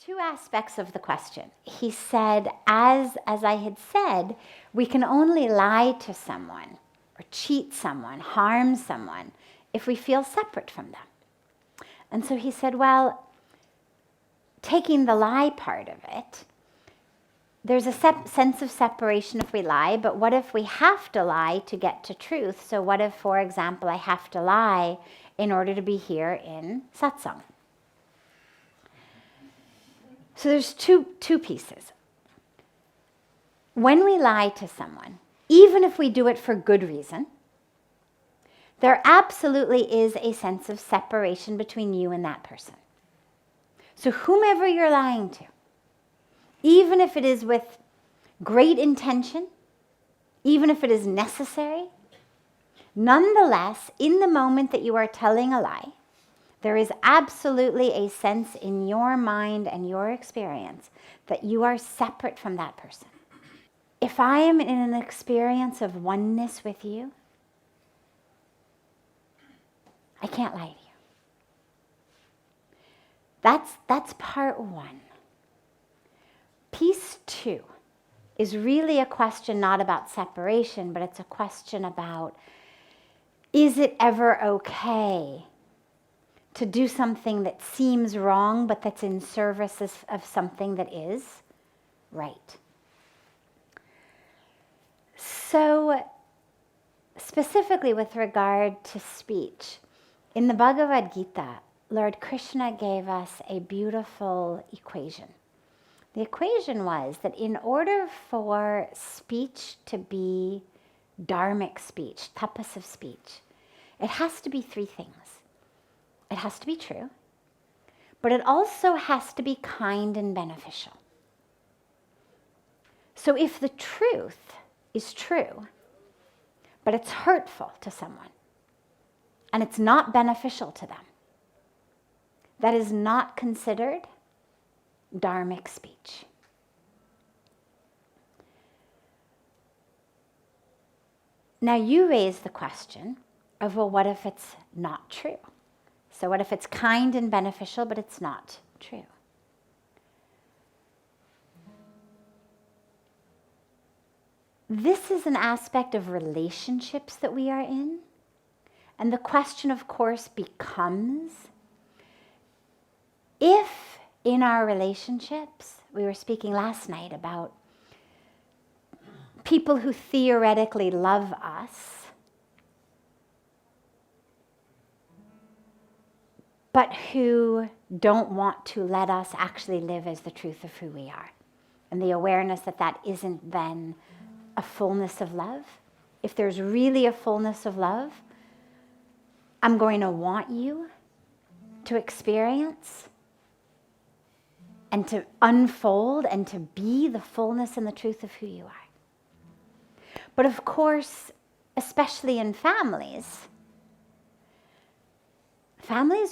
two aspects of the question. He said, as I had said, we can only lie to someone or cheat someone, harm someone, if we feel separate from them. And so he said, well, taking the lie part of it, there's a sense of separation if we lie, but what if we have to lie to get to truth? So what if, for example, I have to lie in order to be here in satsang? So there's two pieces. When we lie to someone, even if we do it for good reason, there absolutely is a sense of separation between you and that person. So whomever you're lying to, even if it is with great intention, even if it is necessary, nonetheless, in the moment that you are telling a lie, there is absolutely a sense in your mind and your experience that you are separate from that person. If I am in an experience of oneness with you, I can't lie to you. That's part one. Piece two is really a question not about separation, but it's a question about, is it ever okay to do something that seems wrong, but that's in service of something that is right? So, specifically with regard to speech, in the Bhagavad Gita, Lord Krishna gave us a beautiful equation. The equation was that in order for speech to be dharmic speech, tapasive speech, it has to be three things. It has to be true, but it also has to be kind and beneficial. So if the truth is true, but it's hurtful to someone, and it's not beneficial to them, that is not considered dharmic speech. Now you raise the question of, well, what if it's not true? So what if it's kind and beneficial, but it's not true? This is an aspect of relationships that we are in. And the question, of course, becomes, if in our relationships, we were speaking last night about people who theoretically love us, but who don't want to let us actually live as the truth of who we are. And the awareness that that isn't then a fullness of love. If there's really a fullness of love, I'm going to want you to experience and to unfold and to be the fullness and the truth of who you are. But of course, especially in families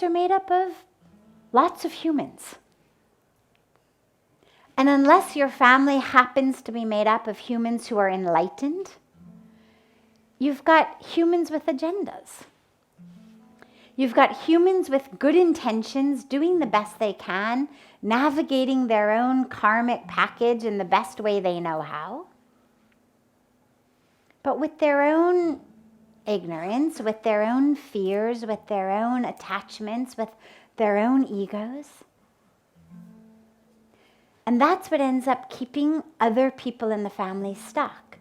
are made up of lots of humans. And unless your family happens to be made up of humans who are enlightened, you've got humans with agendas. You've got humans with good intentions, doing the best they can, navigating their own karmic package in the best way they know how. But with their own ignorance, with their own fears, with their own attachments, with their own egos. And that's what ends up keeping other people in the family stuck.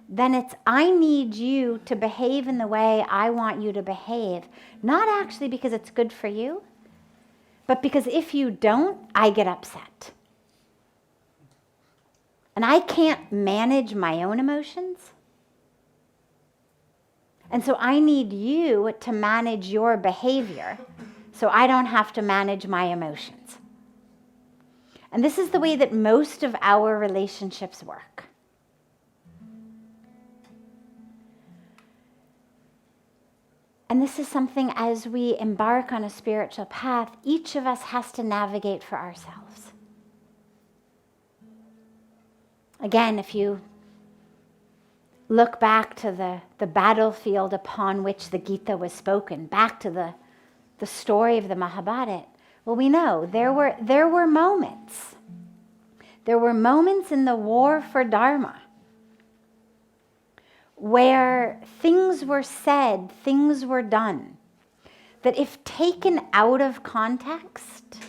Then it's, I need you to behave in the way I want you to behave, not actually because it's good for you, but because if you don't, I get upset. And I can't manage my own emotions. And so I need you to manage your behavior so I don't have to manage my emotions. And this is the way that most of our relationships work. And this is something, as we embark on a spiritual path, each of us has to navigate for ourselves. Again, if you look back to the battlefield upon which the Gita was spoken, back to the story of the Mahabharata, Well, we know there were moments. There were moments in the war for Dharma where things were said, things were done, that if taken out of context,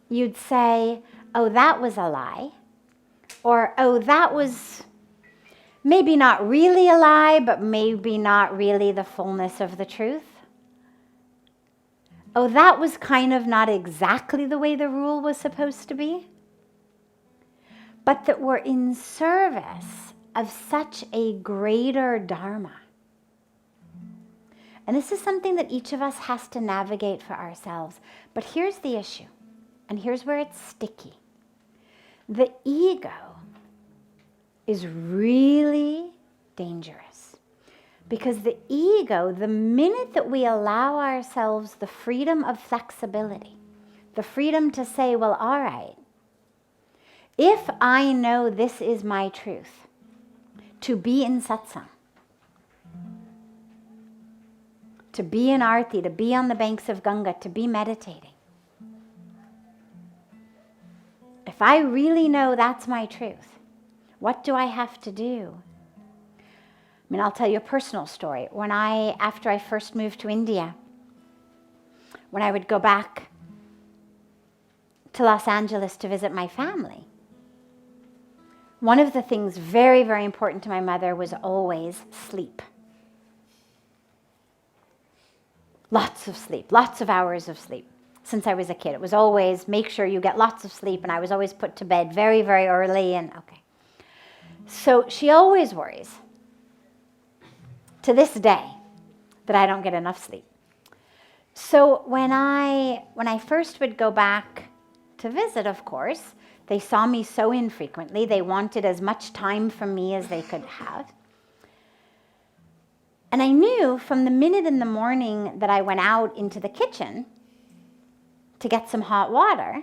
you'd say, oh, that was a lie, or oh, that was maybe not really a lie, but maybe not really the fullness of the truth. Oh, that was kind of not exactly the way the rule was supposed to be, but that we're in service of such a greater Dharma. And this is something that each of us has to navigate for ourselves. But here's the issue, and here's where it's sticky. The ego is really dangerous, because the ego, the minute that we allow ourselves the freedom of flexibility, the freedom to say, well, all right, if I know this is my truth, to be in satsang, to be in arti, to be on the banks of Ganga, to be meditating. If I really know that's my truth, what do I have to do? I mean, I'll tell you a personal story. After I first moved to India, when I would go back to Los Angeles to visit my family, one of the things very, very important to my mother was always sleep. Lots of sleep, lots of hours of sleep. Since I was a kid, it was always make sure you get lots of sleep, and I was always put to bed very, very early, and okay. So she always worries, to this day, that I don't get enough sleep. So when I first would go back to visit, of course, they saw me so infrequently. They wanted as much time from me as they could have. And I knew from the minute in the morning that I went out into the kitchen to get some hot water,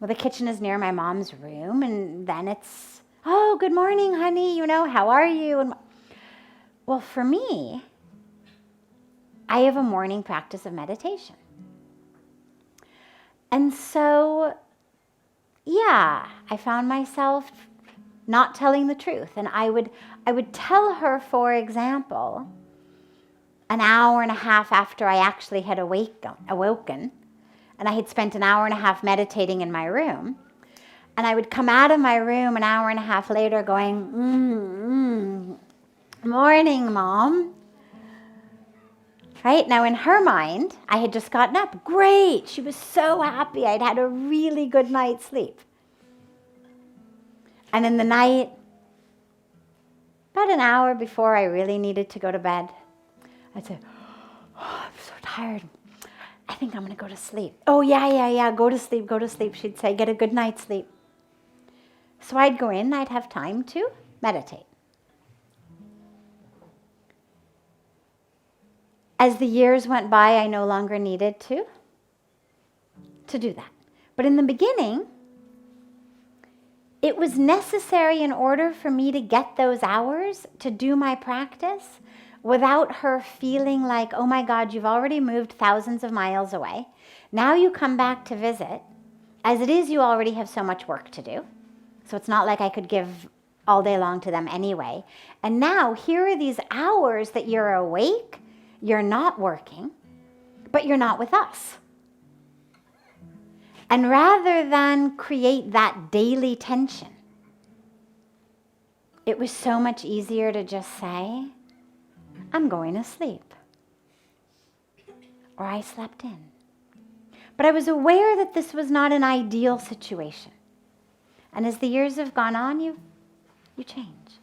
well, the kitchen is near my mom's room, and then it's, oh, good morning, honey, how are you? And well, for me, I have a morning practice of meditation. And so, yeah, I found myself not telling the truth. And I would tell her, for example, an hour and a half after I actually had awoken, and I had spent an hour and a half meditating in my room, and I would come out of my room an hour and a half later going, morning, Mom. Right? Now, in her mind, I had just gotten up. Great. She was so happy. I'd had a really good night's sleep. And in the night, about an hour before I really needed to go to bed, I'd say, oh, I'm so tired. I think I'm going to go to sleep. Oh, yeah, go to sleep, she'd say. Get a good night's sleep. So I'd go in, I'd have time to meditate. As the years went by, I no longer needed to do that. But in the beginning, it was necessary in order for me to get those hours to do my practice without her feeling like, oh my God, you've already moved thousands of miles away. Now you come back to visit. As it is, you already have so much work to do. So it's not like I could give all day long to them anyway. And now here are these hours that you're awake, you're not working, but you're not with us. And rather than create that daily tension, it was so much easier to just say, I'm going to sleep. Or I slept in. But I was aware that this was not an ideal situation. And as the years have gone on, you change.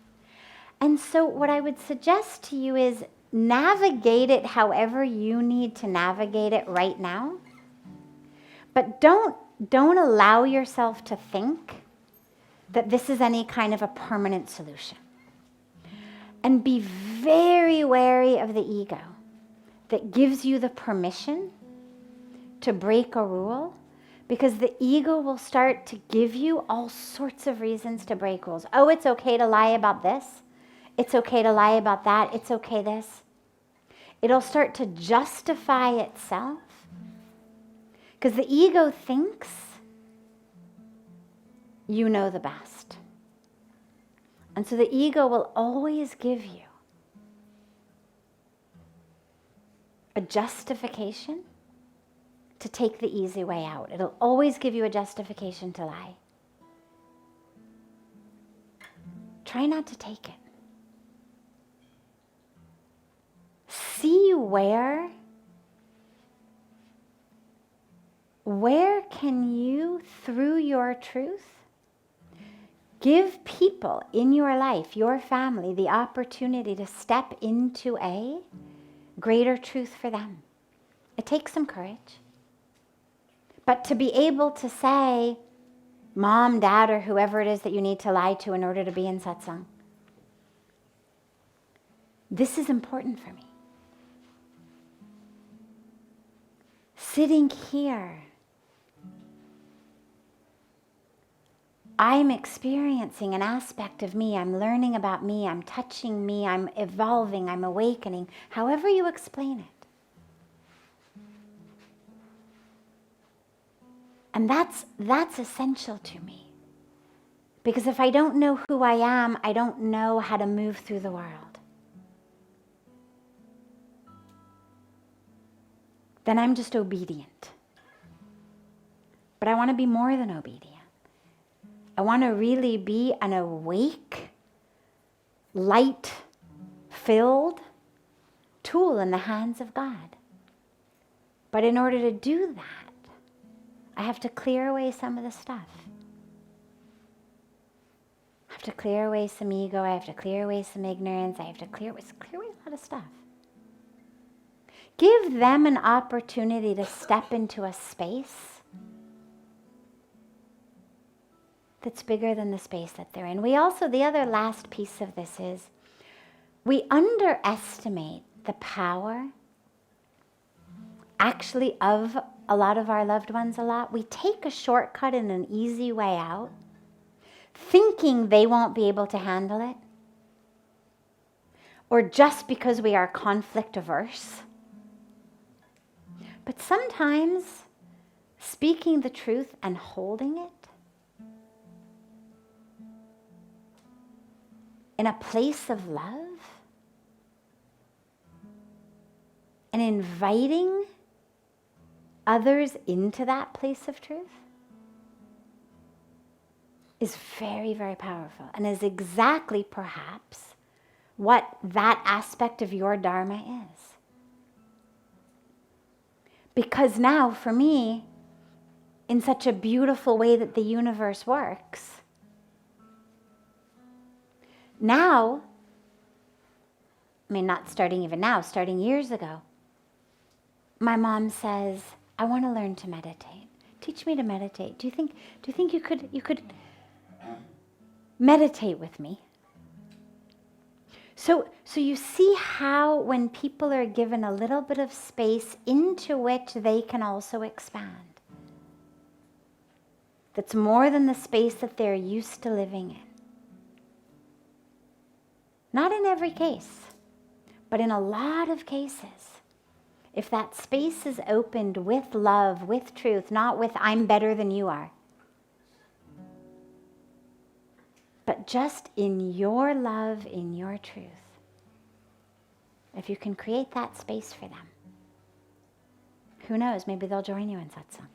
And so what I would suggest to you is navigate it however you need to navigate it right now. But don't allow yourself to think that this is any kind of a permanent solution. And be very wary of the ego that gives you the permission to break a rule, because the ego will start to give you all sorts of reasons to break rules. Oh, it's okay to lie about this. It's okay to lie about that. It's okay this. It'll start to justify itself Because the ego thinks you know the best. And so the ego will always give you a justification to take the easy way out. It'll always give you a justification to lie. Try not to take it. See where can you, through your truth, give people in your life, your family, the opportunity to step into a greater truth for them. It takes some courage. But to be able to say, Mom, Dad, or whoever it is that you need to lie to in order to be in satsang, this is important for me. Sitting here, I'm experiencing an aspect of me, I'm learning about me, I'm touching me, I'm evolving, I'm awakening, however you explain it. And that's essential to me. Because if I don't know who I am, I don't know how to move through the world. Then I'm just obedient. But I want to be more than obedient. I want to really be an awake, light-filled tool in the hands of God. But in order to do that, I have to clear away some of the stuff. I have to clear away some ego. I have to clear away some ignorance. I have to clear away a lot of stuff. Give them an opportunity to step into a space that's bigger than the space that they're in. The other last piece of this is, we underestimate the power actually of a lot of our loved ones a lot. We take a shortcut and an easy way out, thinking they won't be able to handle it, or just because we are conflict averse. But sometimes speaking the truth and holding it in a place of love and inviting others into that place of truth is very, very powerful, and is exactly perhaps what that aspect of your Dharma is. Because now, for me, in such a beautiful way that the universe works, now, not starting even now, starting years ago, my mom says, I want to learn to meditate. Teach me to meditate. Do you think you could meditate with me? So you see how when people are given a little bit of space into which they can also expand, that's more than the space that they're used to living in. Not in every case, but in a lot of cases, if that space is opened with love, with truth, not with I'm better than you are, but just in your love, in your truth, if you can create that space for them, who knows, maybe they'll join you in satsang.